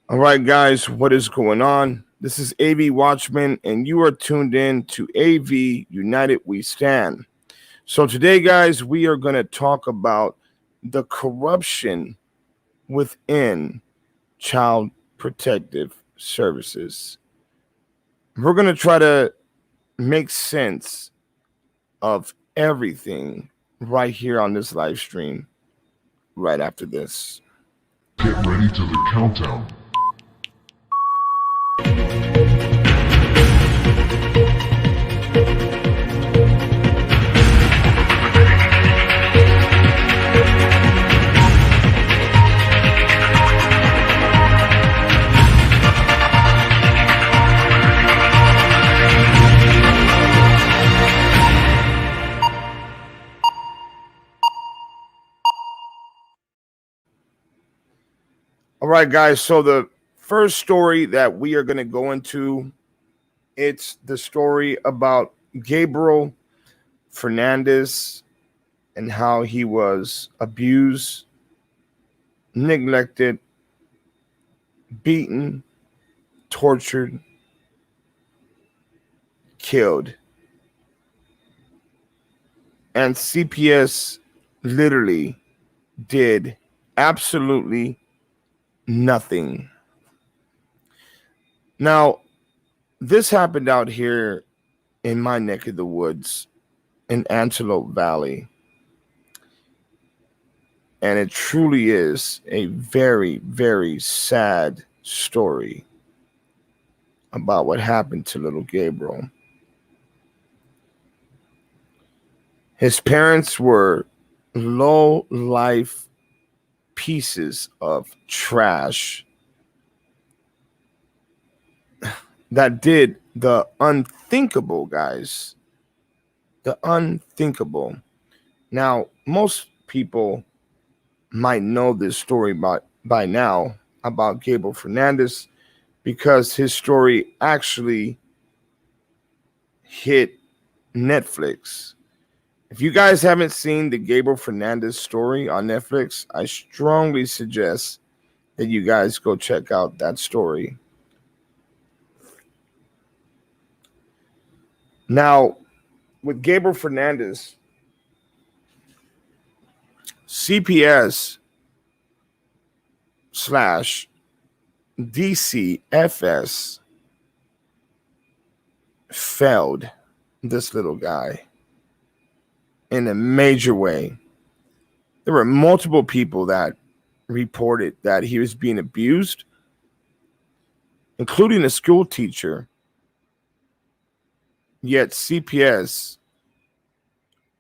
All right, guys, what is going on? This is AV Watchmen, and you are tuned in to AV United We Stand. So, today, guys, we are going to talk about the corruption within Child Protective Services. We're going to try to make sense of everything right here on this live stream, right after this. Get ready to the countdown. All right, guys. So the first story that we are going to go into, it's the story about Gabriel Fernandez and how he was abused, neglected, beaten, tortured, killed. And CPS literally did absolutely nothing. Now, this happened out here in my neck of the woods in Antelope Valley. And it truly is a very, very sad story about what happened to little Gabriel. His parents were low-life pieces of trash that did the unthinkable, guys. The unthinkable. Now, most people might know this story by now about Gabriel Fernandez because his story actually hit Netflix. If you guys haven't seen the Gabriel Fernandez story on Netflix, I strongly suggest that you guys go check out that story. Now, with Gabriel Fernandez, CPS / Dcfs failed this little guy in a major way. There were multiple people that reported that he was being abused, including a school teacher. Yet CPS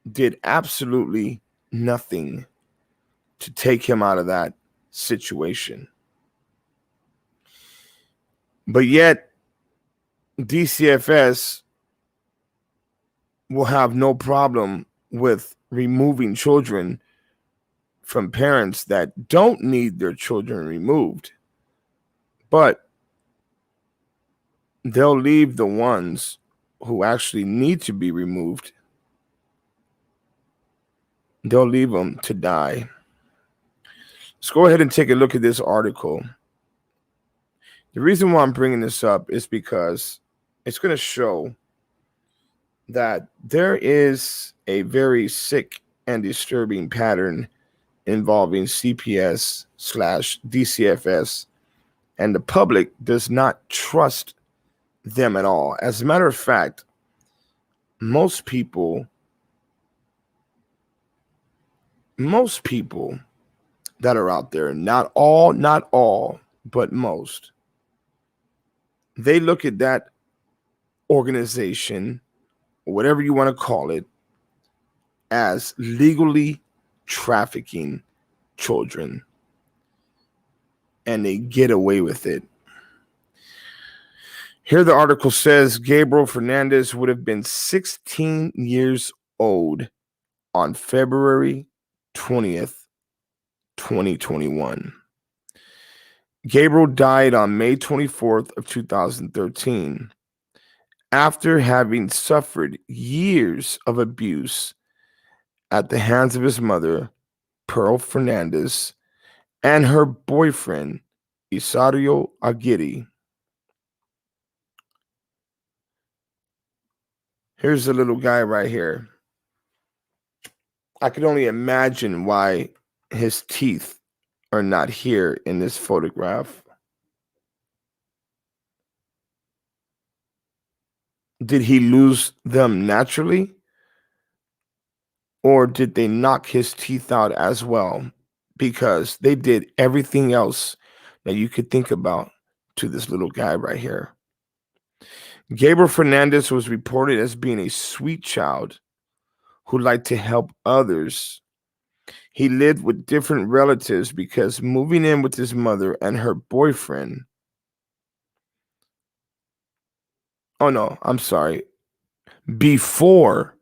did absolutely nothing to take him out of that situation. But yet DCFS will have no problem with removing children from parents that don't need their children removed. But they'll leave the ones who actually need to be removed. They'll leave them to die. Let's go ahead and take a look at this article. The reason why I'm bringing this up is because it's going to show that there is a very sick and disturbing pattern involving CPS / DCFS, and the public does not trust them at all. As a matter of fact, most people that are out there, not all, but most, they look at that organization, whatever you want to call it, as legally trafficking children, and they get away with it. Here the article says Gabriel Fernandez would have been 16 years old on February 20th, 2021. Gabriel died on May 24th of 2013 after having suffered years of abuse at the hands of his mother, Pearl Fernandez, and her boyfriend, Isario Aguirre. Here's the little guy right here. I can only imagine why his teeth are not here in this photograph. Did he lose them naturally? Or did they knock his teeth out as well? Because they did everything else that you could think about to this little guy right here. Gabriel Fernandez was reported as being a sweet child who liked to help others. He lived with different relatives because moving in with his mother and her boyfriend. Oh, no, I'm sorry. Before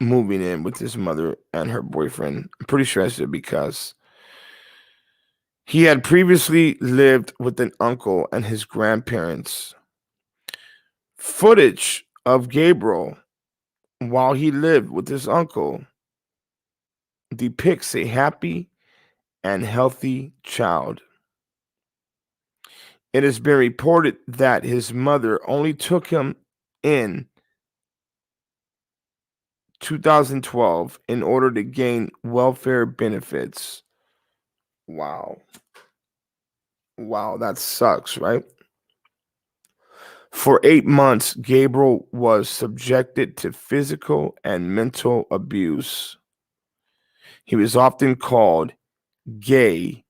moving in with his mother and her boyfriend, I'm pretty sure I said because he had previously lived with an uncle and his grandparents. Footage of Gabriel while he lived with his uncle depicts a happy and healthy child. It has been reported that his mother only took him in 2012 in order to gain welfare benefits. Wow. Wow, that sucks, right? For 8 months, Gabriel was subjected to physical and mental abuse. He was often called gay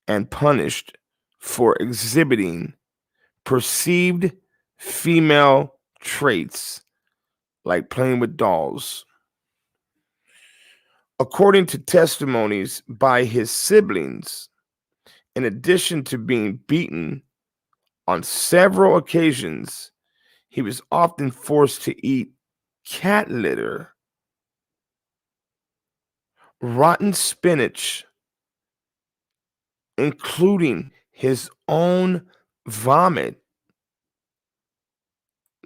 and punished for exhibiting perceived female traits like playing with dolls. According to testimonies by his siblings, in addition to being beaten on several occasions, he was often forced to eat cat litter, rotten spinach, including his own vomit.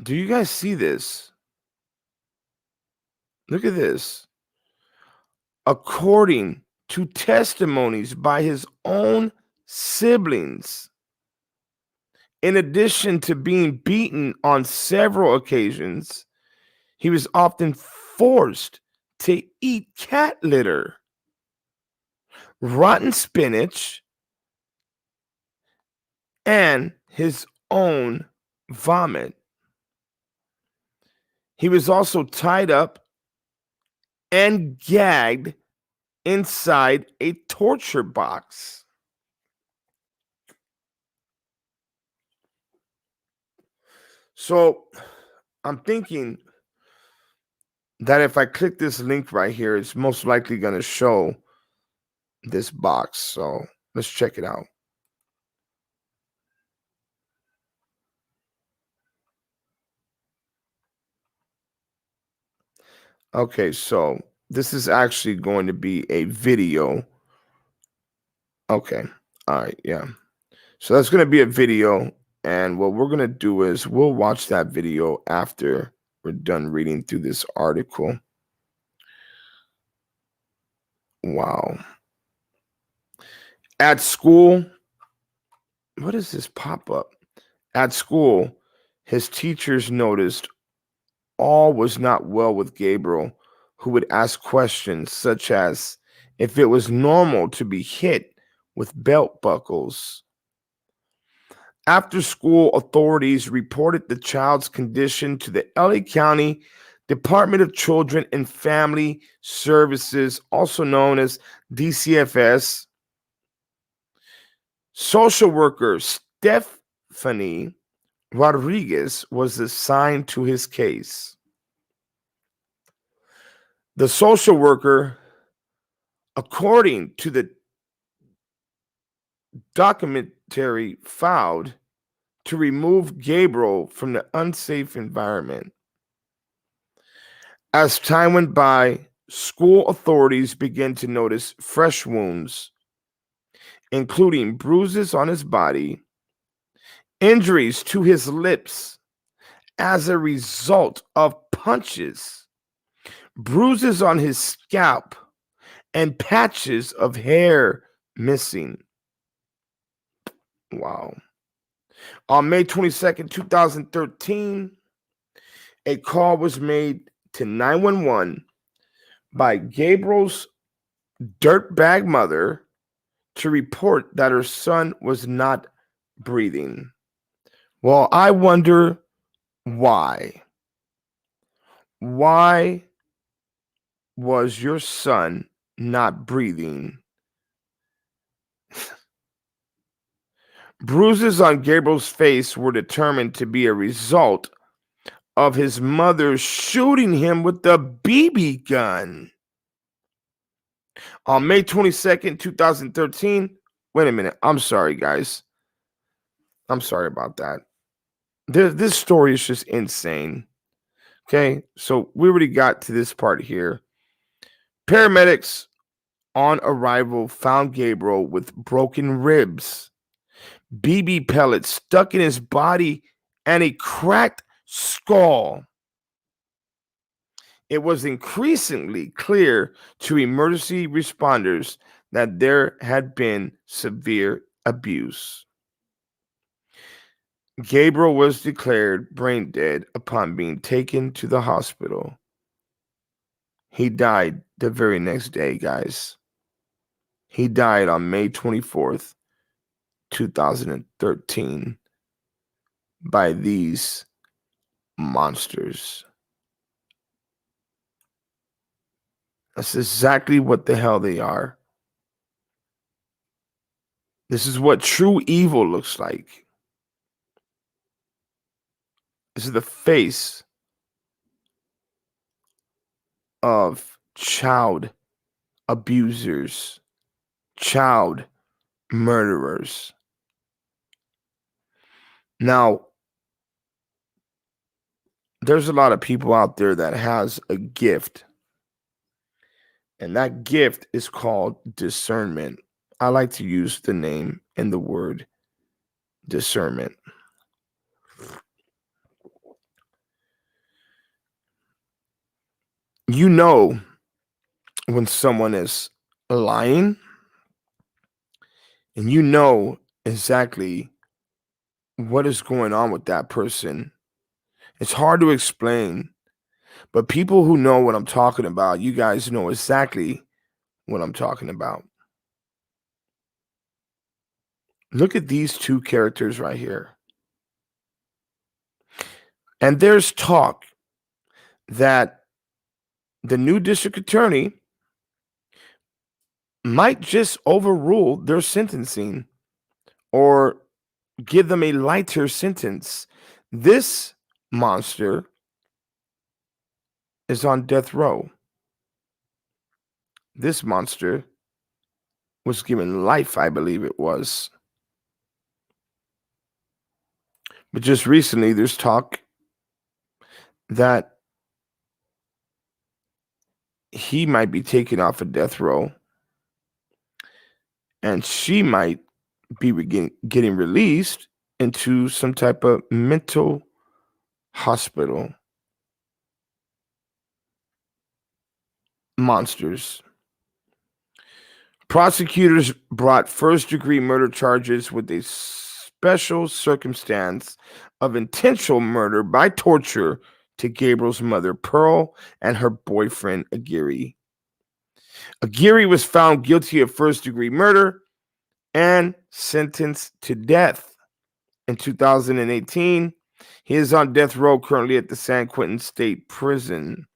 Do you guys see this? Look at this. According to testimonies by his own siblings, in addition to being beaten on several occasions, he was often forced to eat cat litter, rotten spinach, and his own vomit. He was also tied up and gagged inside a torture box. So I'm thinking that if I click this link right here, it's most likely going to show this box. So let's check it out. Okay, so this is actually going to be a video. Okay, all right, yeah. So that's going to be a video. And what we're going to do is we'll watch that video after we're done reading through this article. Wow. At school, what is this pop-up? At school, his teachers noticed all was not well with Gabriel, who would ask questions such as if it was normal to be hit with belt buckles. After school authorities reported the child's condition to the LA County Department of Children and Family Services, also known as Dcfs. Social worker Stephanie Rodriguez was assigned to his case. The social worker, according to the documentary, filed to remove Gabriel from the unsafe environment. As time went by, school authorities began to notice fresh wounds, including bruises on his body, injuries to his lips as a result of punches, bruises on his scalp, and patches of hair missing. Wow. On May 22nd, 2013, a call was made to 911 by Gabriel's dirtbag mother to report that her son was not breathing. Well, I wonder why. Why was your son not breathing? Bruises on Gabriel's face were determined to be a result of his mother shooting him with a BB gun. On May 22nd, 2013, wait a minute. I'm sorry, guys. I'm sorry about that. This story is just insane. Okay, so we already got to this part here. Paramedics on arrival found Gabriel with broken ribs, BB pellets stuck in his body, and a cracked skull. It was increasingly clear to emergency responders that there had been severe abuse. Gabriel was declared brain dead upon being taken to the hospital. He died the very next day, guys. He died on May 24th, 2013, by these monsters. That's exactly what the hell they are. This is what true evil looks like. This is the face of child abusers, child murderers. Now, there's a lot of people out there that has a gift, and that gift is called discernment. I like to use the name and the word discernment. You know when someone is lying, and you know exactly what is going on with that person. It's hard to explain, but people who know what I'm talking about, you guys know exactly what I'm talking about. Look at these two characters right here. And there's talk that the new district attorney might just overrule their sentencing or give them a lighter sentence. This monster is on death row. This monster was given life, I believe it was. But just recently, there's talk that he might be taken off of death row, and she might be getting released into some type of mental hospital. Monsters. Prosecutors brought first-degree murder charges with a special circumstance of intentional murder by torture to Gabriel's mother, Pearl, and her boyfriend, Aguirre. Aguirre was found guilty of first-degree murder and sentenced to death in 2018. He is on death row currently at the San Quentin State Prison,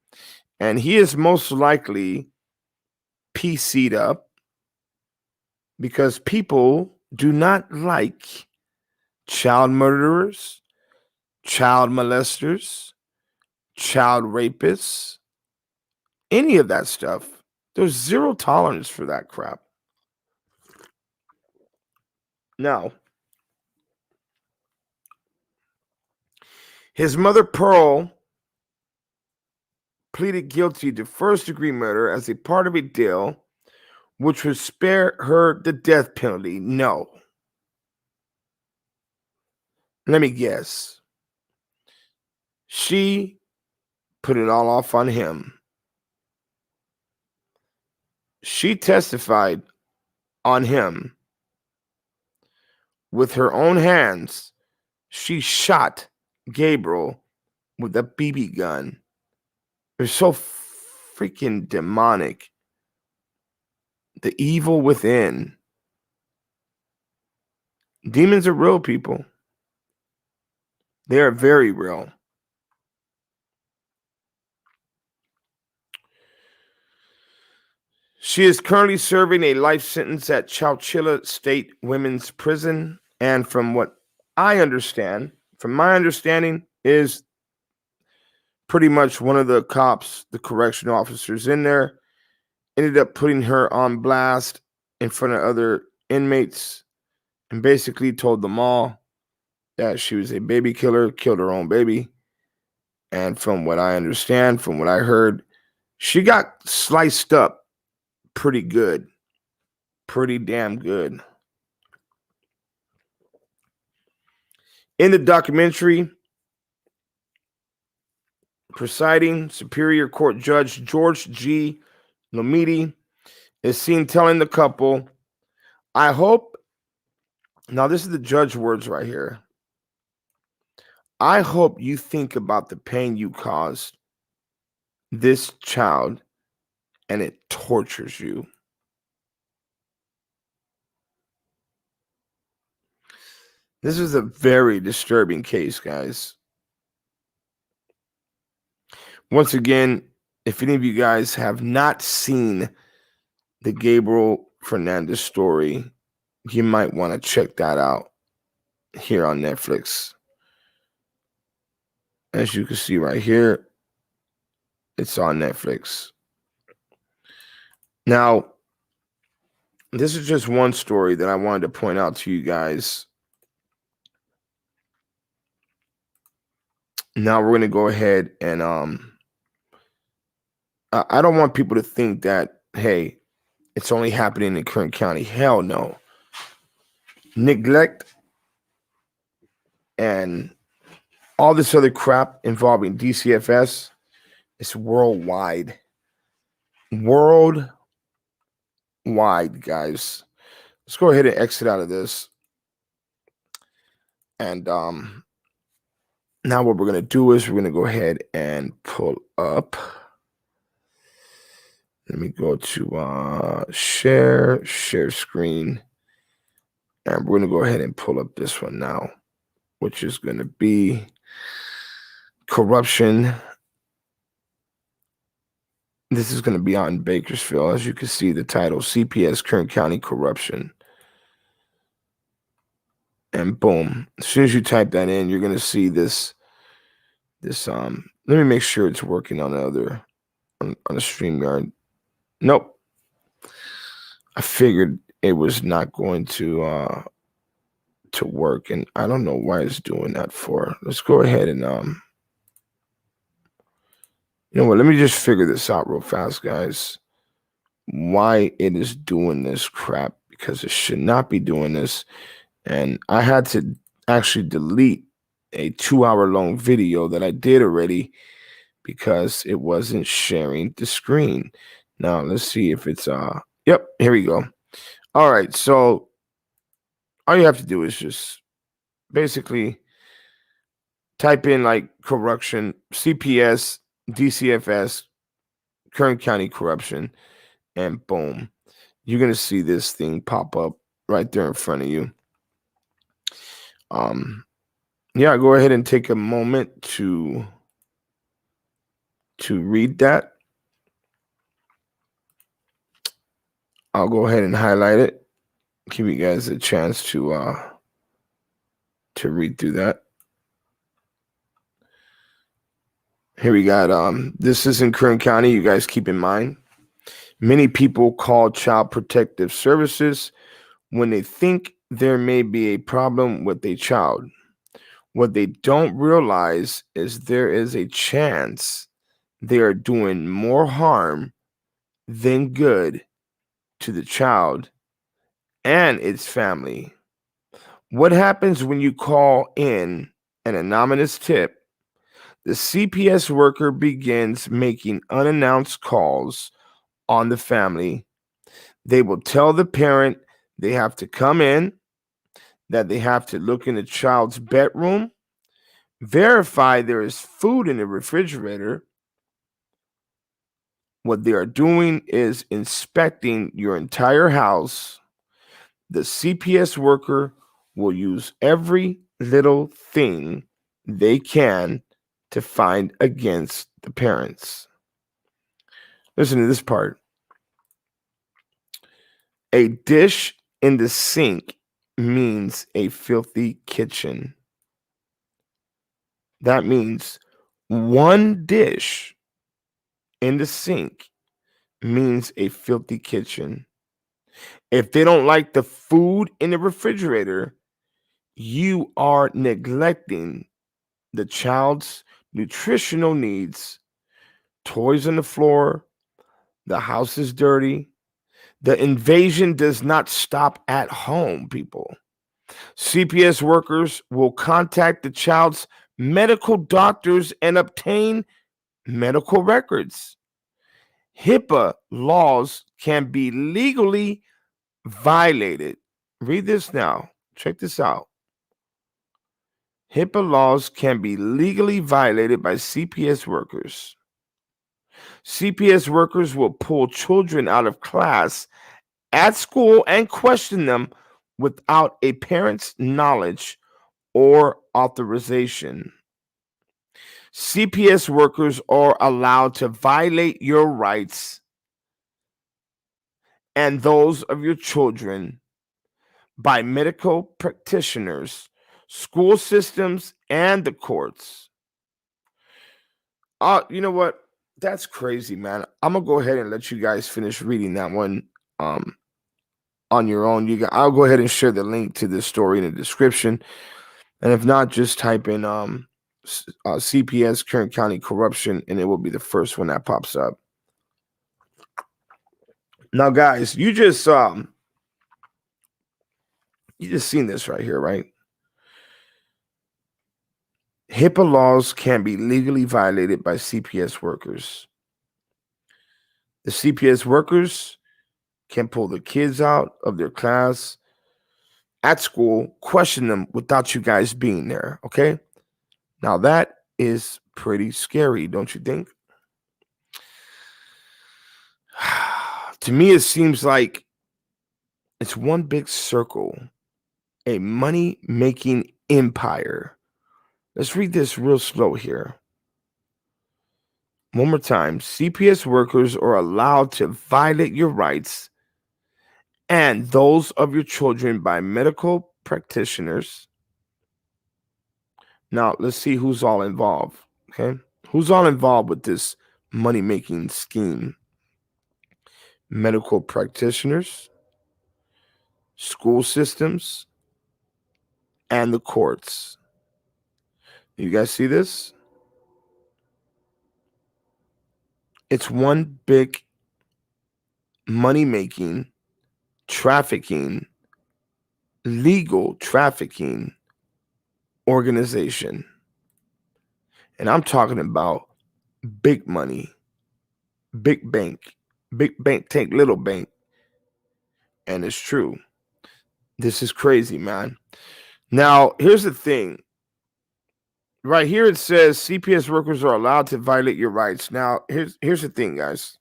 and he is most likely PC'd up because people do not like child murderers, child molesters, child rapists, any of that stuff. There's zero tolerance for that crap. Now, his mother, Pearl, pleaded guilty to first-degree murder as a part of a deal which would spare her the death penalty. No. Let me guess. She put it all off on him. She testified on him with her own hands, she shot Gabriel with a BB gun. It's so freaking demonic. The evil within. Demons are real, people. They are very real. She is currently serving a life sentence at Chowchilla State Women's Prison. And from what I understand, from my understanding, is pretty much one of the cops, the correctional officers in there, ended up putting her on blast in front of other inmates and basically told them all that she was a baby killer, killed her own baby. And from what I understand, from what I heard, she got sliced up pretty good. Pretty damn good. In the documentary, presiding Superior Court Judge George G. Lomiti is seen telling the couple, I hope, now this is the judge words right here, I hope you think about the pain you caused this child and it tortures you. This is a very disturbing case, guys. Once again, if any of you guys have not seen the Gabriel Fernandez story, you might want to check that out here on Netflix. As you can see right here, it's on Netflix. Now, this is just one story that I wanted to point out to you guys. Now we're going to go ahead and I don't want people to think that, hey, it's only happening in Kern County. Hell no. Neglect and all this other crap involving Dcfs is worldwide. Worldwide, guys. Let's go ahead and exit out of this. And now what we're going to do is we're going to go ahead and pull up. Let me go to share screen. And we're going to go ahead and pull up this one now, which is going to be corruption. This is going to be on Bakersfield. As you can see, the title, CPS Kern County Corruption. And boom. As soon as you type that in, you're going to see this. Let me make sure it's working on the other, on the StreamYard. Nope. I figured it was not going to work, and I don't know why it's doing that for. Let's go ahead and you know what? Let me just figure this out real fast, guys. Why it is doing this crap, because it should not be doing this. And I had to actually delete a 2-hour-long video that I did already because it wasn't sharing the screen. Now let's see if it's yep, here we go. All right, so all you have to do is just basically type in like corruption, CPS, DCFS, Kern County corruption, and boom, you're gonna see this thing pop up right there in front of you. Yeah, go ahead and take a moment to read that. I'll go ahead and highlight it, give you guys a chance to read through that. Here we got this is in Kern County. You guys keep in mind, many people call Child Protective Services when they think there may be a problem with a child. What they don't realize is there is a chance they are doing more harm than good to the child and its family. What happens when you call in an anonymous tip? The CPS worker begins making unannounced calls on the family. They will tell the parent they have to come in. that they have to look in the child's bedroom, verify there is food in the refrigerator. What they are doing is inspecting your entire house. The CPS worker will use every little thing they can to find against the parents. Listen to this part. A dish in the sink means a filthy kitchen. That means one dish in the sink means a filthy kitchen. If they don't like the food in the refrigerator, you are neglecting the child's nutritional needs. Toys on the floor, the house is dirty. The invasion does not stop at home, people. CPS workers will contact the child's medical doctors and obtain medical records. HIPAA laws can be legally violated. Read this now. Check this out. HIPAA laws can be legally violated by CPS workers. CPS workers will pull children out of class at school and question them without a parent's knowledge or authorization. CPS workers are allowed to violate your rights and those of your children by medical practitioners, school systems, and the courts. You know what? That's crazy, man. I'm gonna go ahead and let you guys finish reading that one on your own. I'll go ahead and share the link to this story in the description. And if not, just type in CPS Kern County corruption, and it will be the first one that pops up. Now, guys, you just seen this right here, right? HIPAA laws can be legally violated by CPS workers. The CPS workers can pull the kids out of their class at school, question them without you guys being there, okay? Now, that is pretty scary, don't you think? To me, it seems like it's one big circle, a money-making empire. Let's read this real slow here. One more time. CPS workers are allowed to violate your rights and those of your children by medical practitioners. Now, let's see who's all involved, okay? Who's all involved with this money-making scheme? Medical practitioners, school systems, and the courts. You guys see this? It's one big money-making, trafficking, legal trafficking organization. And I'm talking about big money, big bank take little bank. And it's true. This is crazy, man. Now, here's the thing. Right here it says CPS workers are allowed to violate your rights. Now, here's the thing, guys.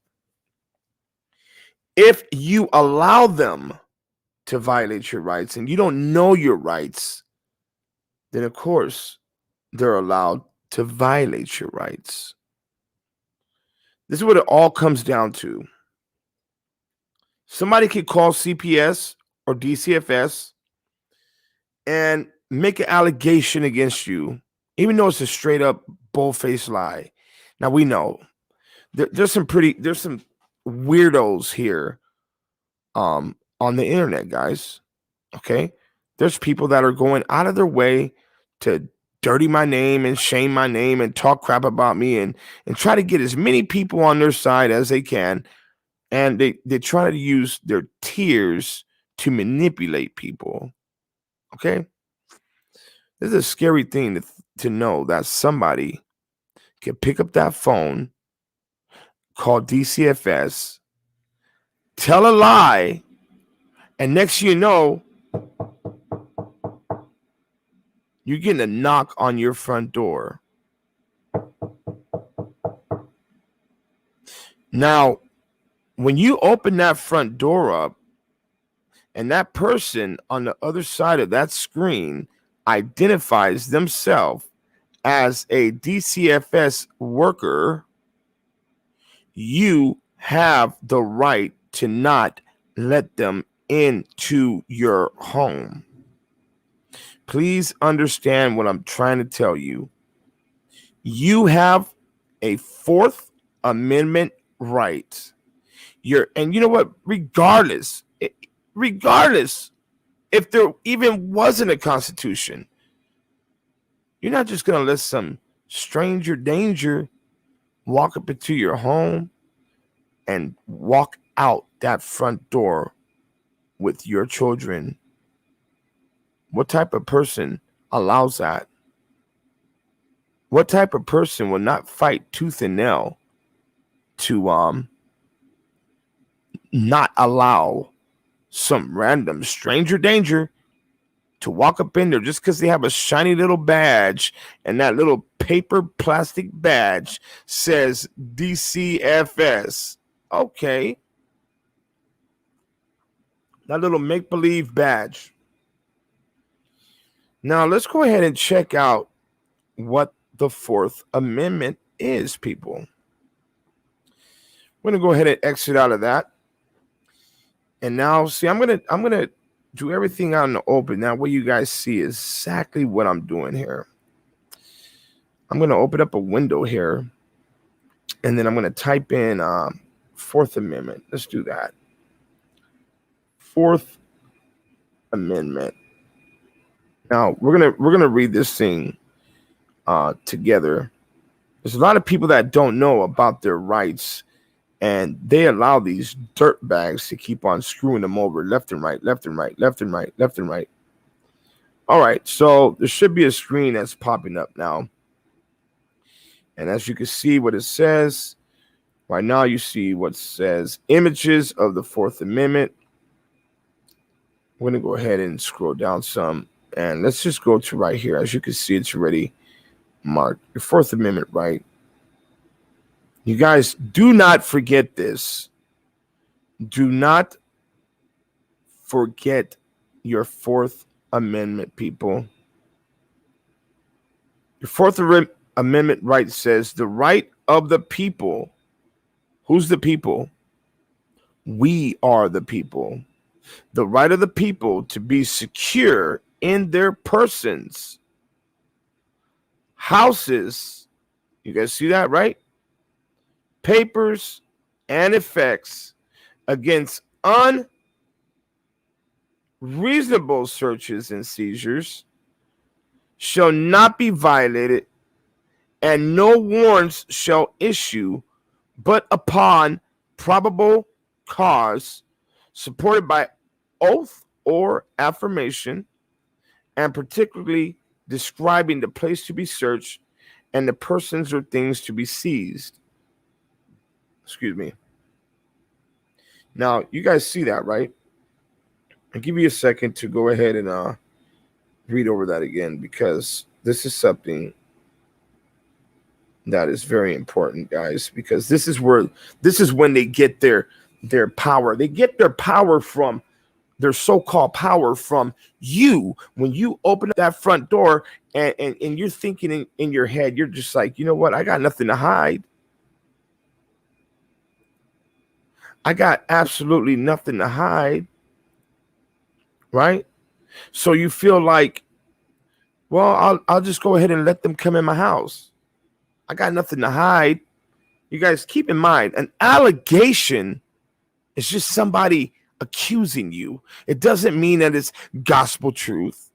If you allow them to violate your rights and you don't know your rights, then of course they're allowed to violate your rights. This is what it all comes down to. Somebody could call CPS or Dcfs and make an allegation against you, even though it's a straight up bull-faced lie. Now, we know there's some weirdos here on the internet, guys. Okay, there's people that are going out of their way to dirty my name and shame my name and talk crap about me and try to get as many people on their side as they can, and they try to use their tears to manipulate people. Okay, this is a scary thing to know that somebody can pick up that phone, call Dcfs, tell a lie, and next you know, You're getting a knock on your front door. Now, when you open that front door up and that person on the other side of that screen identifies themselves as a DCFS worker, you have the right to not let them into your home. Please understand what I'm trying to tell you. You have a Fourth Amendment right. And you know what? Regardless if there even wasn't a constitution, you're not just going to let some stranger danger walk up into your home and walk out that front door with your children. What type of person allows that? What type of person will not fight tooth and nail to not allow some random stranger danger to walk up in there just because they have a shiny little badge, and that little paper plastic badge says DCFS? Okay. That little make-believe badge. Now let's go ahead and check out what the Fourth Amendment is, people. We're gonna go ahead and exit out of that. And now, see, I'm gonna do everything out in the open. Now, what you guys see is exactly what I'm doing here. I'm gonna open up a window here, and then I'm gonna type in Fourth Amendment. Let's do that. Fourth Amendment. Now we're gonna read this thing together. There's a lot of people that don't know about their rights, and they allow these dirt bags to keep on screwing them over left and right, left and right, left and right, left and right. All right, so there should be a screen that's popping up now. And as you can see what it says, right now you see what says images of the Fourth Amendment. We're going to go ahead and scroll down some, and let's just go to right here. As you can see, it's already marked. Your Fourth Amendment right. You guys, do not forget this. Do not forget your Fourth Amendment, people. Your Fourth Amendment right says the right of the people. Who's the people? We are the people. The right of the people to be secure in their persons, houses. You guys see that, right? Papers and effects against unreasonable searches and seizures shall not be violated, and no warrants shall issue but upon probable cause, supported by oath or affirmation, and particularly describing the place to be searched and the persons or things to be seized. Excuse me. Now, you guys see that, right? I'll give you a second to go ahead and read over that again, because this is something that is very important, guys, because this is when they get their power. They get their power from their so-called power from you. When you open up that front door and you're thinking in your head, you're just like, you know what? I got nothing to hide. I got absolutely nothing to hide, right? So you feel like, well, I'll just go ahead and let them come in my house. I got nothing to hide. You guys keep in mind, an allegation is just somebody accusing you. It doesn't mean that it's gospel truth.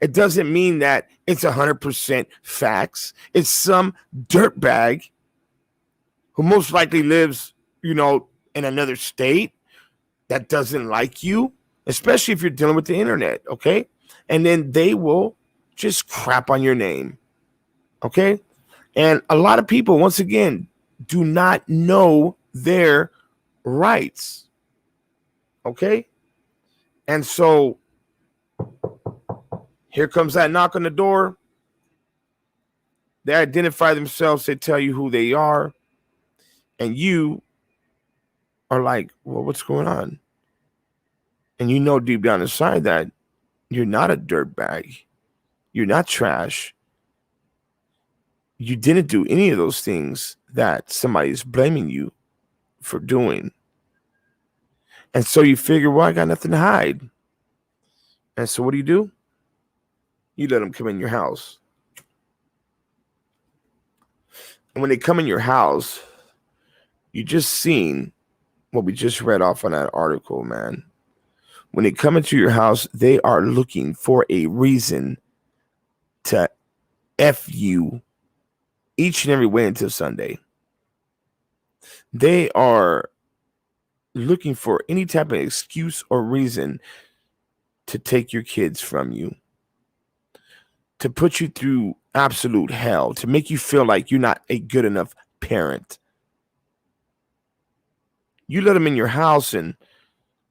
It doesn't mean that it's 100% facts. It's some dirtbag who most likely lives, in another state that doesn't like you, especially if you're dealing with the internet, okay? And then they will just crap on your name, okay? And a lot of people, once again, do not know their rights, okay? And so Here comes that knock on the door. They identify themselves. They tell you who they are. And you are like, well, what's going on? And you know deep down inside that you're not a dirtbag. You're not trash. You didn't do any of those things that somebody's blaming you for doing. And so you figure, well, I got nothing to hide. And so what do? You let them come in your house. And when they come in your house, you just seen what we just read off on that article, man. When they come into your house, they are looking for a reason to F you each and every way until Sunday. They are looking for any type of excuse or reason to take your kids from you, to put you through absolute hell, to make you feel like you're not a good enough parent. You let them in your house, and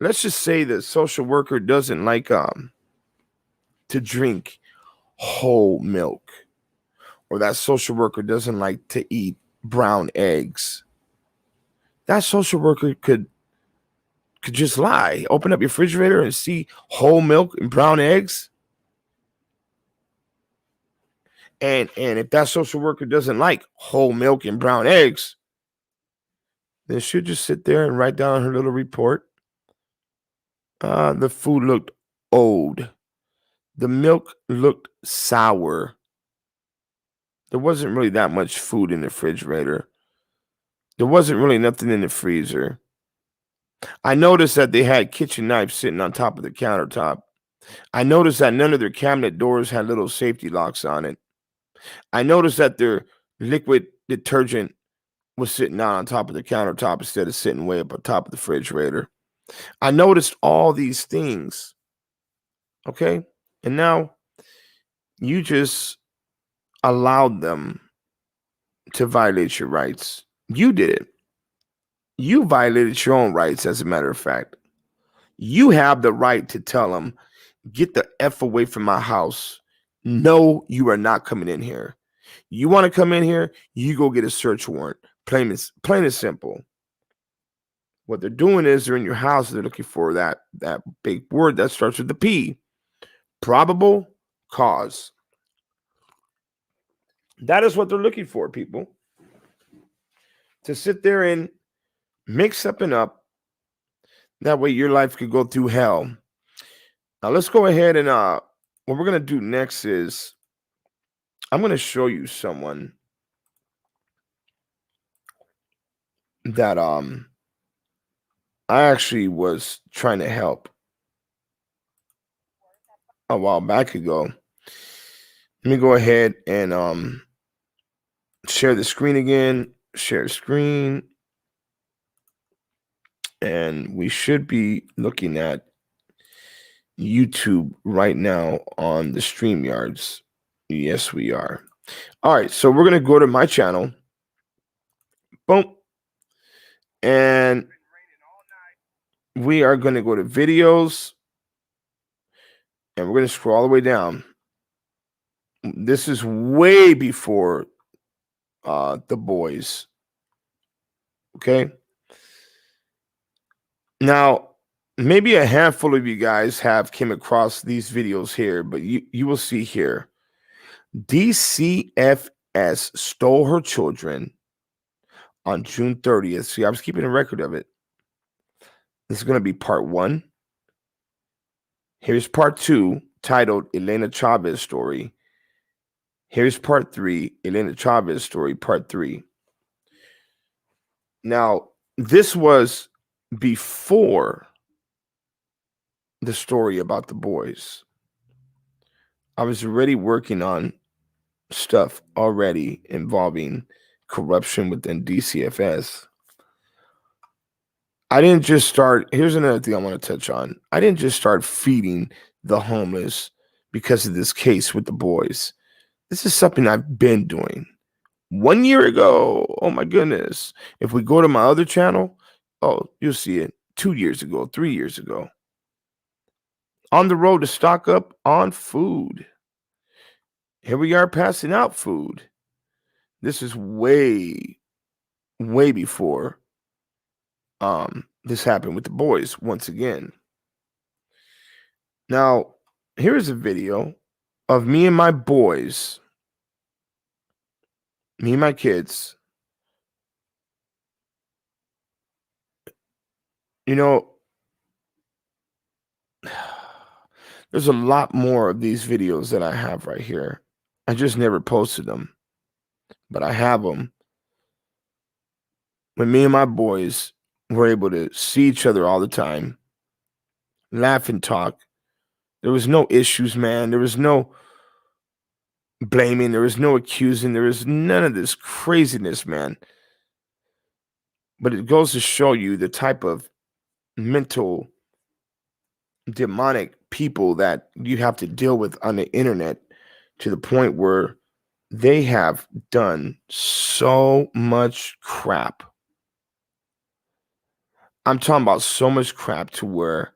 let's just say the social worker doesn't like to drink whole milk, or that social worker doesn't like to eat brown eggs. That social worker could just lie. Open up your refrigerator and see whole milk and brown eggs. And if that social worker doesn't like whole milk and brown eggs, then she'll just sit there and write down her little report. The food looked old. The milk looked sour. There wasn't really that much food in the refrigerator. There wasn't really nothing in the freezer. I noticed that they had kitchen knives sitting on top of the countertop. I noticed that none of their cabinet doors had little safety locks on it. I noticed that their liquid detergent was sitting out on top of the countertop instead of sitting way up on top of the refrigerator. I noticed all these things. Okay? And now you just allowed them to violate your rights. You did it. You violated your own rights, as a matter of fact. You have the right to tell them, get the F away from my house. No, you are not coming in here. You want to come in here, you go get a search warrant. Plain and simple. What they're doing is they're in your house. They're looking for that big word that starts with the P. Probable cause. That is what they're looking for, people. To sit there and mix up and up. That way your life could go through hell. Now let's go ahead and what we're going to do next is I'm going to show you someone that I actually was trying to help a while back ago. Let me go ahead and share the screen again. Share screen. And we should be looking at YouTube right now on the StreamYards. Yes, we are. All right, so we're going to go to my channel. Boom. And we are going to go to videos. And we're going to scroll all the way down. This is way before the boys. Okay. Now, maybe a handful of you guys have came across these videos here, but you will see here. Dcfs stole her children on June 30th. See, I was keeping a record of it. This is going to be part 1. Here's part 2, titled Elena Chavez Story. Here's part 3, Elena Chavez Story, part 3. Now, this was before the story about the boys. I was already working on stuff already involving corruption within Dcfs. I didn't just start. Here's another thing I want to touch on. I didn't just start feeding the homeless because of this case with the boys. This is something I've been doing. 1 year ago, oh my goodness. If we go to my other channel, oh, you'll see it. 2 years ago, 3 years ago. on the road to stock up on food. Here we are passing out food. This is way, way before this happened with the boys once again. Now, here's a video of me and my boys, me and my kids. You know, there's a lot more of these videos that I have right here. I just never posted them, but I have them. When me and my boys were able to see each other all the time, laugh and talk, there was no issues, man. There was no blaming. There was no accusing. There was none of this craziness, man. But it goes to show you the type of mental demonic people that you have to deal with on the internet, to the point where they have done so much crap. I'm talking about so much crap to where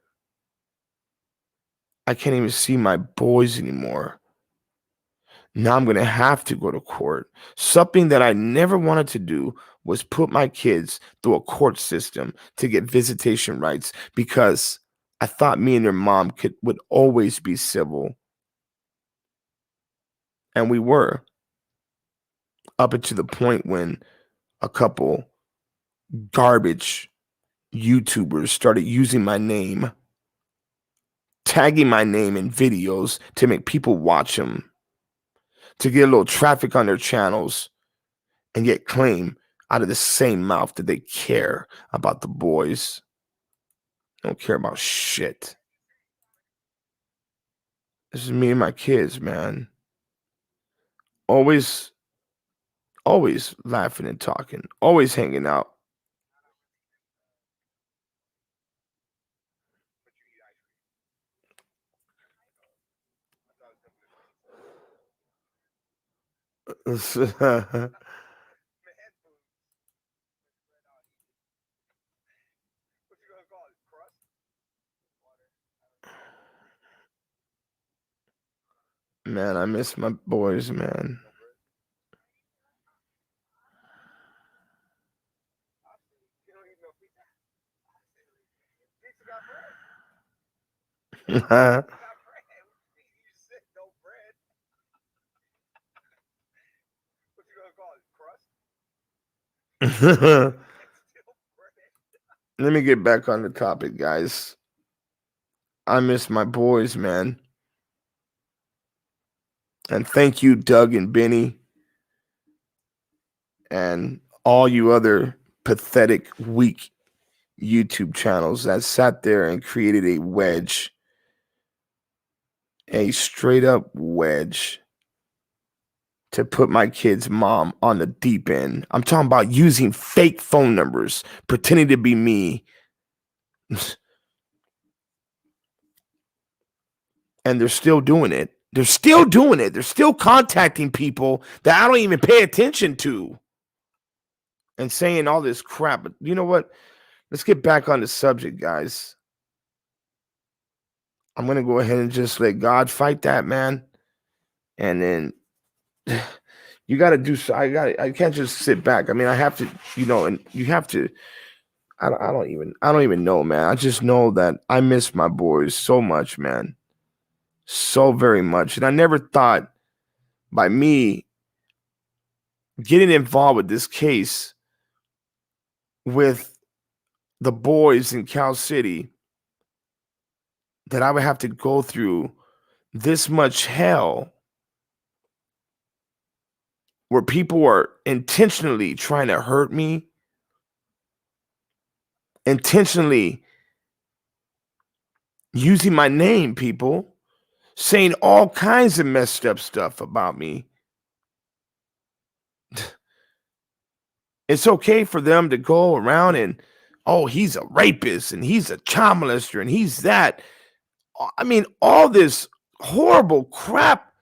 I can't even see my boys anymore. Now I'm going to have to go to court. Something that I never wanted to do was put my kids through a court system to get visitation rights, because I thought me and their mom would always be civil. And we were, up until the point when a couple garbage YouTubers started using my name, tagging my name in videos to make people watch them, to get a little traffic on their channels, and yet claim out of the same mouth that they care about the boys. They don't care about shit. This is me and my kids, man. Always laughing and talking, always hanging out. Man, I miss my boys, man. Let me get back on the topic, guys. I miss my boys, man. And thank you, Doug and Benny, and all you other pathetic, weak YouTube channels that sat there and created a wedge, a straight up wedge, to put my kid's mom on the deep end. I'm talking about using fake phone numbers, pretending to be me. And they're still doing it. They're still doing it. They're still contacting people that I don't even pay attention to and saying all this crap. But you know what? Let's get back on the subject, guys. I'm going to go ahead and just let God fight that, man. And then you got to do so. I can't just sit back. I mean, I have to, and you have to. I don't even know, man. I just know that I miss my boys so much, man. So very much. And I never thought, by me getting involved with this case with the boys in Cal City, that I would have to go through this much hell, where people are intentionally trying to hurt me, intentionally using my name, people saying all kinds of messed up stuff about me. It's okay for them to go around and, oh, he's a rapist and he's a child molester and he's that. I mean, all this horrible crap.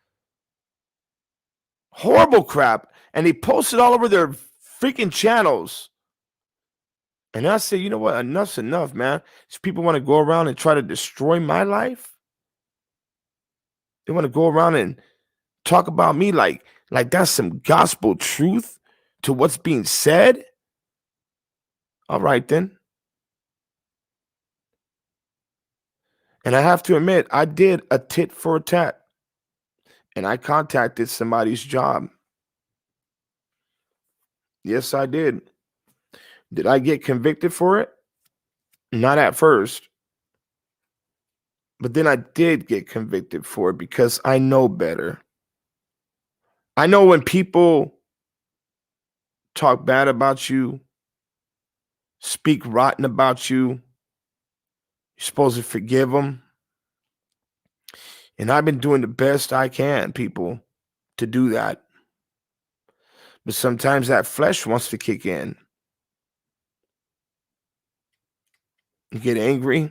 And they post it all over their freaking channels. And I say, you know what? Enough's enough, man. These people want to go around and try to destroy my life. They want to go around and talk about me like that's some gospel truth to what's being said. All right, then. And I have to admit, I did a tit for a tat, and I contacted somebody's job. Yes, I did. Did I get convicted for it? Not at first. But then I did get convicted for it because I know better. I know when people talk bad about you, speak rotten about you, you're supposed to forgive them. And I've been doing the best I can, people, to do that. But sometimes that flesh wants to kick in. You get angry.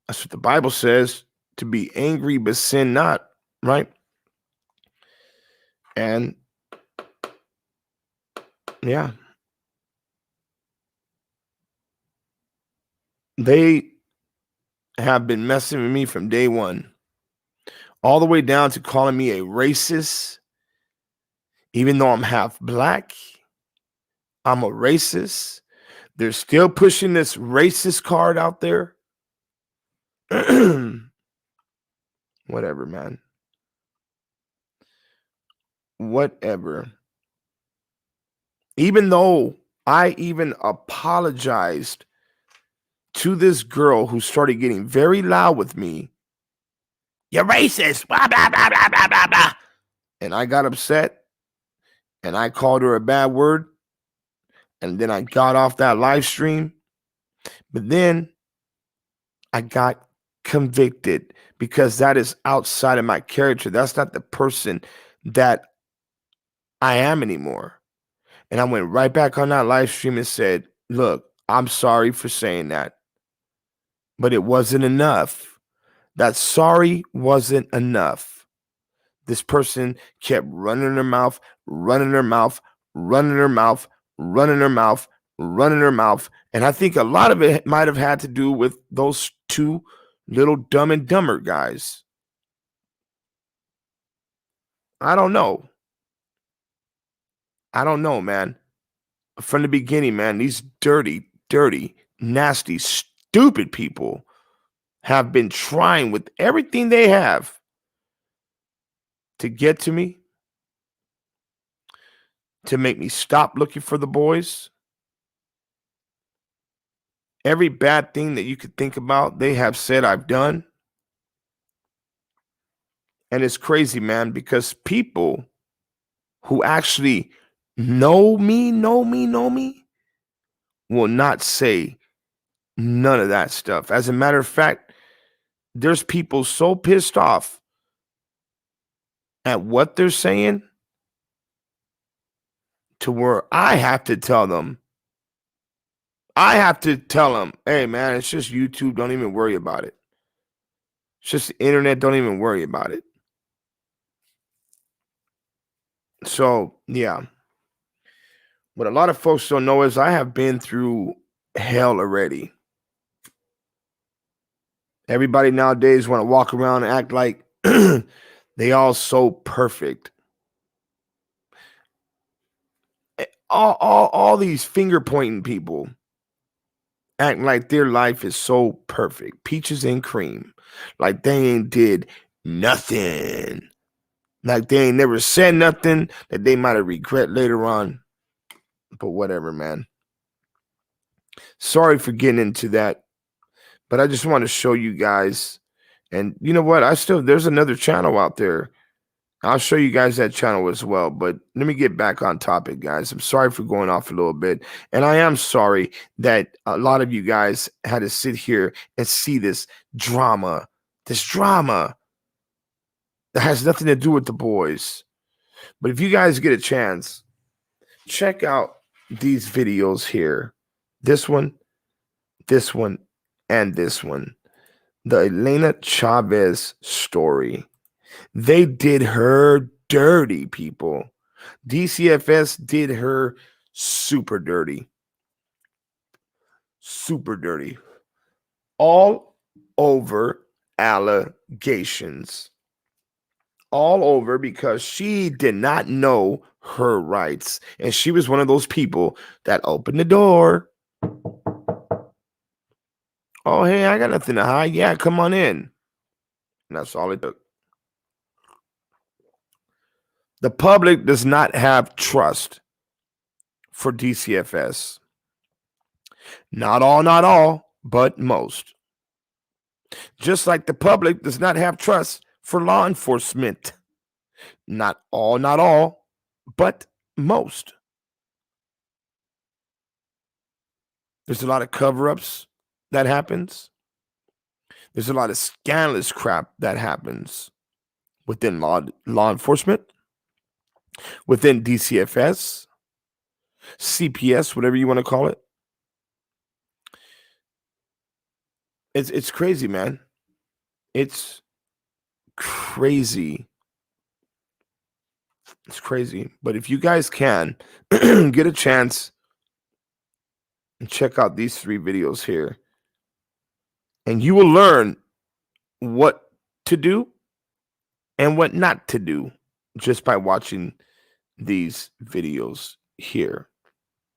That's what the Bible says, to be angry but sin not, right? And yeah, they have been messing with me from day one, all the way down to calling me a racist, even though I'm half black. I'm a racist. They're still pushing this racist card out there. Whatever, man. Whatever. Even though I even apologized to this girl who started getting very loud with me. You're racist. Blah, blah, blah, blah, blah, blah, blah. And I got upset and I called her a bad word. And then I got off that live stream. But then I got convicted because that is outside of my character. That's not the person that I am anymore. And I went right back on that live stream and said, look, I'm sorry for saying that, but it wasn't enough. That sorry wasn't enough. This person kept running their mouth, running their mouth, running their mouth, running their mouth, running their mouth. And I think a lot of it might have had to do with those two little Dumb and Dumber guys. I don't know. I don't know, man. From the beginning, man, these dirty, nasty, stupid people have been trying with everything they have to get to me, to make me stop looking for the boys. Every bad thing that you could think about, they have said I've done. And it's crazy, man, because people who actually know me, will not say none of that stuff. As a matter of fact, there's people so pissed off at what they're saying to where I have to tell them, hey, man, it's just YouTube. Don't even worry about it. It's just the internet. Don't even worry about it. So, yeah. What a lot of folks don't know is I have been through hell already. Everybody nowadays want to walk around and act like they all so perfect. All these finger pointing people acting like their life is so perfect, peaches and cream, like they ain't did nothing, like they ain't never said nothing that they might have regret later on. But whatever, man. Sorry for getting into that, but I just want to show you guys. And you know what? There's another channel out there. I'll show you guys that channel as well. But let me get back on topic, guys. I'm sorry for going off a little bit. And I am sorry that a lot of you guys had to sit here and see this drama that has nothing to do with the boys. But if you guys get a chance, check out these videos here. This one, and this one. The Elena Chavez story. They did her dirty, people. Dcfs did her super dirty. Super dirty. All over allegations. all over because she did not know her rights. And she was one of those people that opened the door. Oh, hey, I got nothing to hide. Yeah, come on in. And that's all it took. The public does not have trust for DCFS. Not all, but most. Just like the public does not have trust for law enforcement. Not all, but most. There's a lot of cover-ups that happens. There's a lot of scandalous crap that happens within law enforcement, within DCFS, CPS, whatever you want to call it. It's crazy, man. It's crazy. It's crazy. But if you guys can get a chance and check out these 3 videos here, and you will learn what to do and what not to do just by watching these videos here.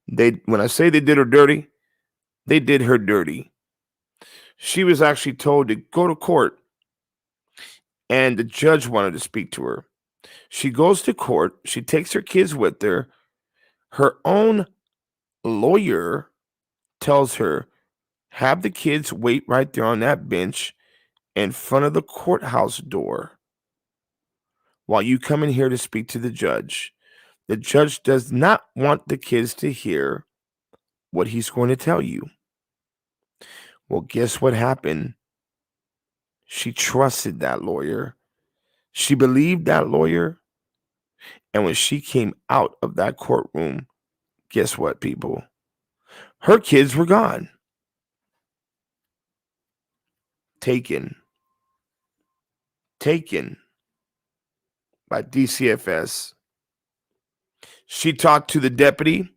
When I say they did her dirty, they did her dirty. She was actually told to go to court, and the judge wanted to speak to her. She goes to court. She takes her kids with her. Her own lawyer tells her, have the kids wait right there on that bench in front of the courthouse door while you come in here to speak to the judge. The judge does not want the kids to hear what he's going to tell you. Well, guess what happened? She trusted that lawyer. She believed that lawyer. And when she came out of that courtroom, guess what, people? Her kids were gone. Taken by DCFS. She talked to the deputy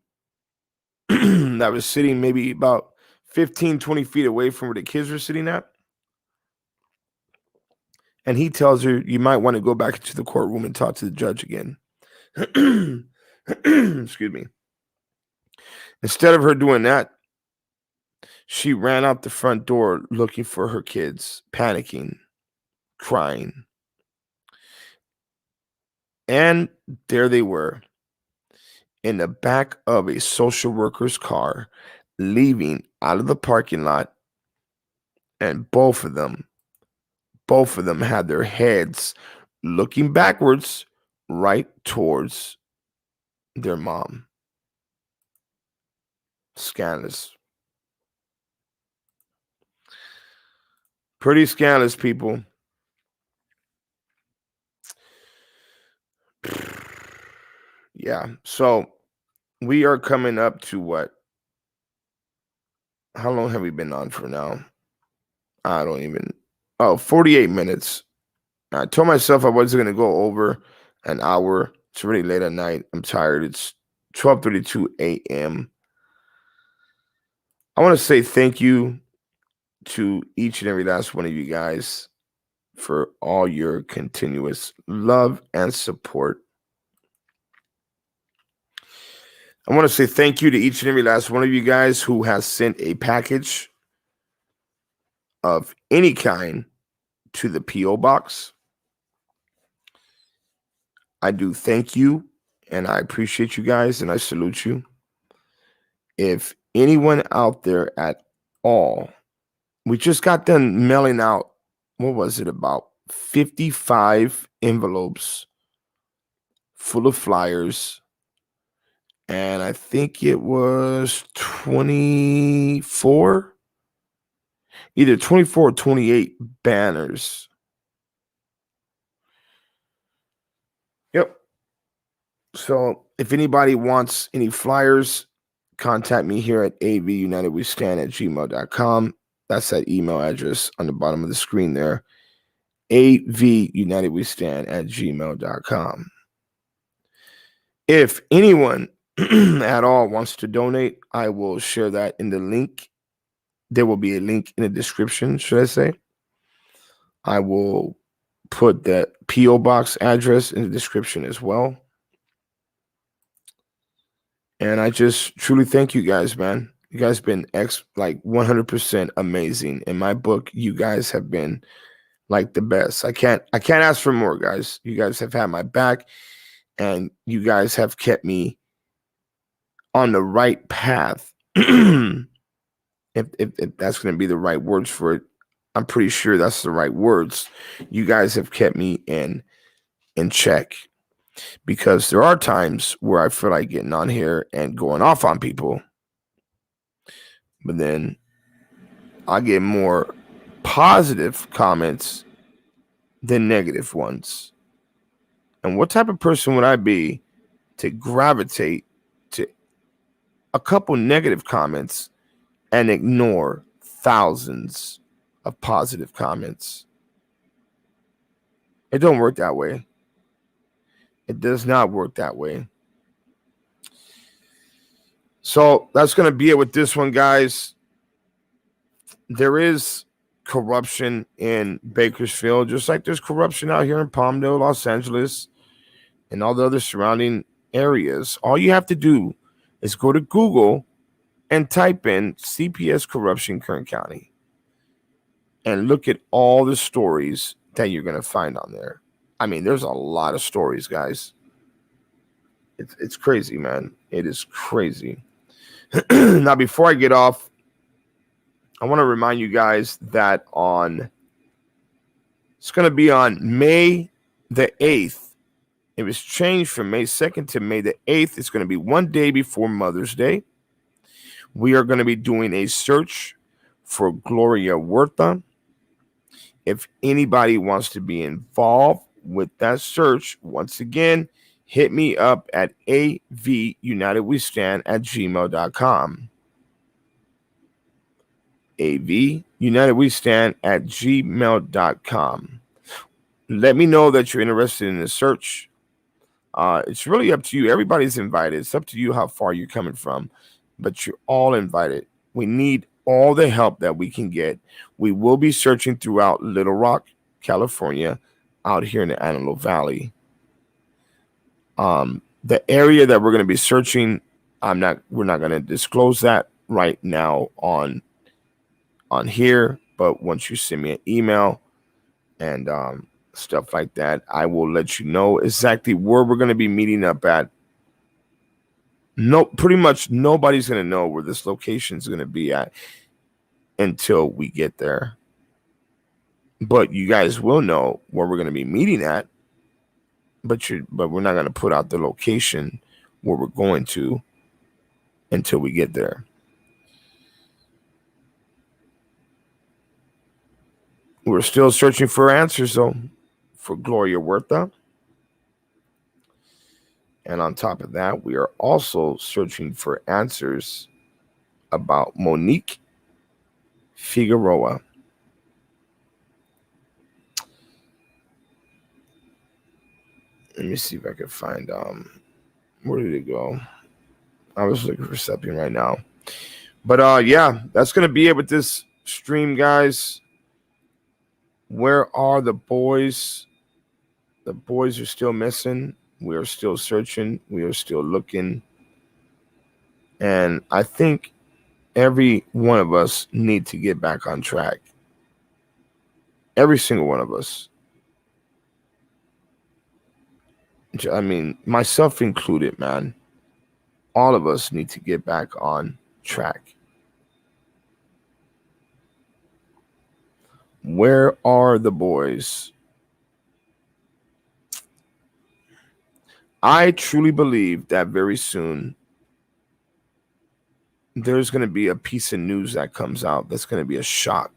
that was sitting maybe about 15, 20 feet away from where the kids were sitting at. And he tells her, you might want to go back into the courtroom and talk to the judge again. Excuse me. Instead of her doing that, she ran out the front door looking for her kids, panicking, crying. And there they were, in the back of a social worker's car, leaving out of the parking lot. And both of them had their heads looking backwards right towards their mom. Scandalous. Pretty scandalous, people. Yeah. So we are coming up to what? How long have we been on for now? I don't even. 48 minutes. I told myself I wasn't going to go over an hour. It's really late at night. I'm tired. It's 12:32 a.m. I want to say thank you to each and every last one of you guys for all your continuous love and support. I want to say thank you to each and every last one of you guys who has sent a package of any kind to the P.O. Box. I do thank you, and I appreciate you guys, and I salute you. If anyone out there at all, we just got done mailing out, what was it, about 55 envelopes full of flyers, and I think it was 24, either 24 or 28 banners. Yep. So if anybody wants any flyers, contact me here at AVUnitedWeStand@gmail.com. That's that email address on the bottom of the screen there. AVUnitedWeStand@gmail.com. If anyone at all wants to donate, I will share that in the link. There will be a link in the description, should I say. I will put the P.O box address in the description as well. And I just truly thank you guys, man. You guys been like 100% amazing. In my book, you guys have been like the best. I can't ask for more, guys. You guys have had my back, and you guys have kept me on the right path. if that's going to be the right words for it, I'm pretty sure that's the right words. You guys have kept me in check, because there are times where I feel like getting on here and going off on people, but then I get more positive comments than negative ones. And what type of person would I be to gravitate to a couple negative comments and ignore thousands of positive comments? It don't work that way. It does not work that way. So that's going to be it with this one, guys. There is corruption in Bakersfield, just like there's corruption out here in Palmdale, Los Angeles, and all the other surrounding areas. All you have to do is go to Google and type in CPS corruption Kern County and look at all the stories that you're going to find on there. I mean, there's a lot of stories, guys. It's crazy, man. It is crazy. Now, before I get off, I want to remind you guys that it's going to be on May the 8th. It was changed from May 2nd to May the 8th. It's going to be one day before Mother's Day. We are going to be doing a search for Gloria Huerta. If anybody wants to be involved with that search, once again, hit me up at AVUnitedWeStand@gmail.com. AVUnitedWeStand@gmail.com. Let me know that you're interested in the search. It's really up to you. Everybody's invited. It's up to you how far you're coming from, but you're all invited. We need all the help that we can get. We will be searching throughout Little Rock, California, out here in the Antelope Valley. The area that we're going to be searching, we're not going to disclose that right now on here, but once you send me an email and stuff like that, I will let you know exactly where we're going to be meeting up at. No, pretty much nobody's going to know where this location is going to be at until we get there. But you guys will know where we're going to be meeting at. But we're not going to put out the location where we're going to until we get there. We're still searching for answers, though, for Gloria Huerta. And on top of that, we are also searching for answers about Monique Figueroa. Let me see if I can find where did it go? I was looking for something right now. But yeah, that's gonna be it with this stream, guys. Where are the boys? The boys are still missing. We are still searching. We are still looking. And I think every one of us need to get back on track. Every single one of us. I mean, myself included, man. All of us need to get back on track. Where are the boys? I truly believe that very soon there's going to be a piece of news that comes out that's going to be a shock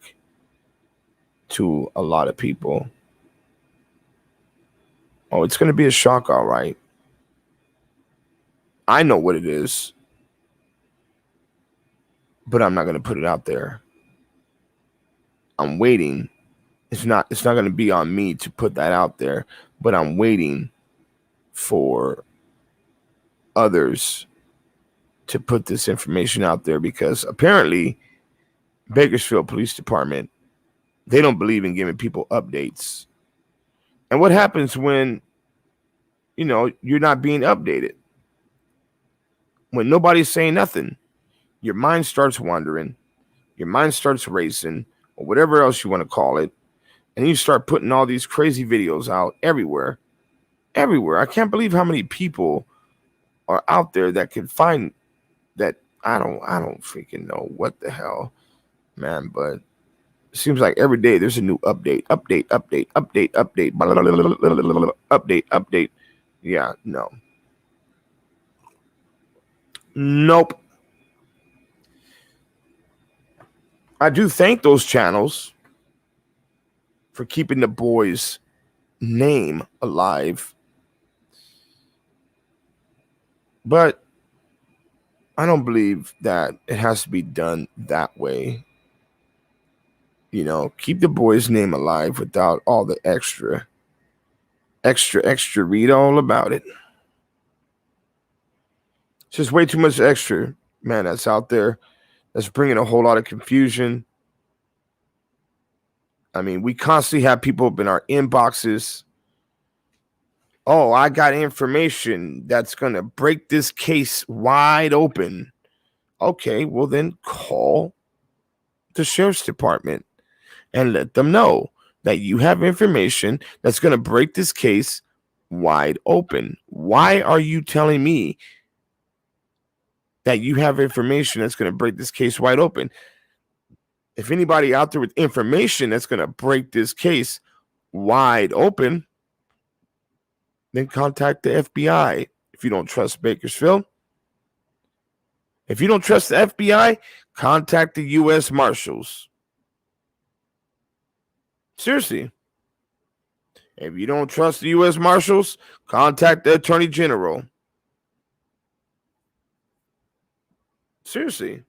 to a lot of people. Oh, it's going to be a shock, all right. I know what it is, but I'm not going to put it out there. I'm waiting. It's not going to be on me to put that out there, but I'm waiting for others to put this information out there, because apparently Bakersfield Police Department, they don't believe in giving people updates. And what happens when, you're not being updated? When nobody's saying nothing, your mind starts wandering, your mind starts racing, or whatever else you want to call it. And you start putting all these crazy videos out everywhere. Everywhere. I can't believe how many people are out there that can find that. I don't freaking know what the hell, man, but it seems like every day there's a new update. Update. Yeah, no. Nope. I do thank those channels for keeping the boys' name alive. But I don't believe that it has to be done that way. Keep the boy's name alive without all the extra. Read all about it. It's just way too much extra, man, that's out there. That's bringing a whole lot of confusion. I mean, we constantly have people up in our inboxes. Oh, I got information that's going to break this case wide open. Okay, well then call the sheriff's department and let them know that you have information that's going to break this case wide open. Why are you telling me that you have information that's going to break this case wide open? If anybody out there with information that's going to break this case wide open, then contact the FBI. If you don't trust Bakersfield, if you don't trust the FBI, contact the U.S. Marshals. Seriously. If you don't trust the U.S. Marshals, contact the Attorney General. Seriously.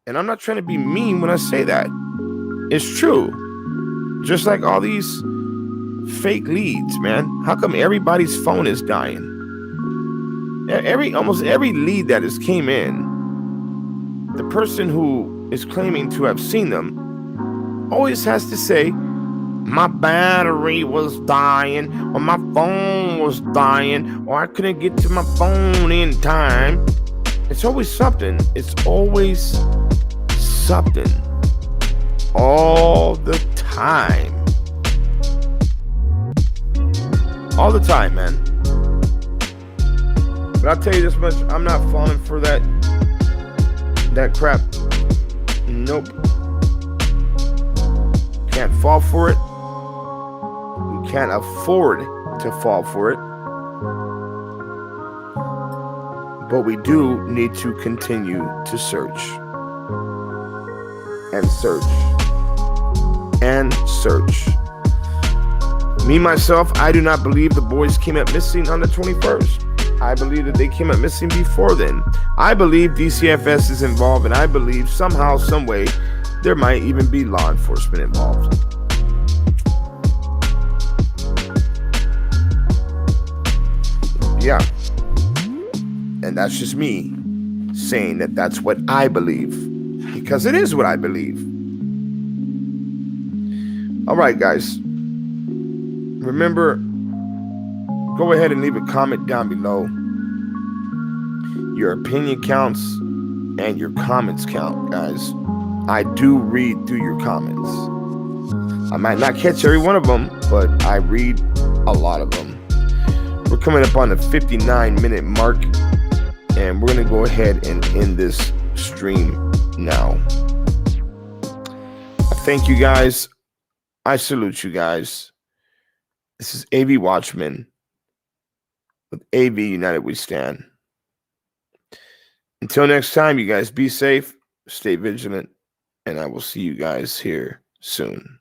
And I'm not trying to be mean when I say that. It's true. Just like all these fake leads, man. How come everybody's phone is dying? Almost every lead that has came in, the person who is claiming to have seen them always has to say, my battery was dying, or my phone was dying, or I couldn't get to my phone in time. It's always something. It's always something. All the time. All the time, man. But I'll tell you this much, I'm not falling for that crap. Nope. Can't fall for it. We can't afford to fall for it. But we do need to continue to search. And search. And search. Me, myself, I do not believe the boys came up missing on the 21st. I believe that they came up missing before then. I believe Dcfs is involved, and I believe somehow, some way, there might even be law enforcement involved. Yeah. And that's just me saying that that's what I believe. Because it is what I believe. All right, guys. Remember, go ahead and leave a comment down below. Your opinion counts and your comments count, guys. I do read through your comments. I might not catch every one of them, but I read a lot of them. We're coming up on the 59-minute mark, and we're going to go ahead and end this stream now. I thank you guys. I salute you guys. This is AV Watchmen with AV United We Stand. Until next time, you guys be safe, stay vigilant, and I will see you guys here soon.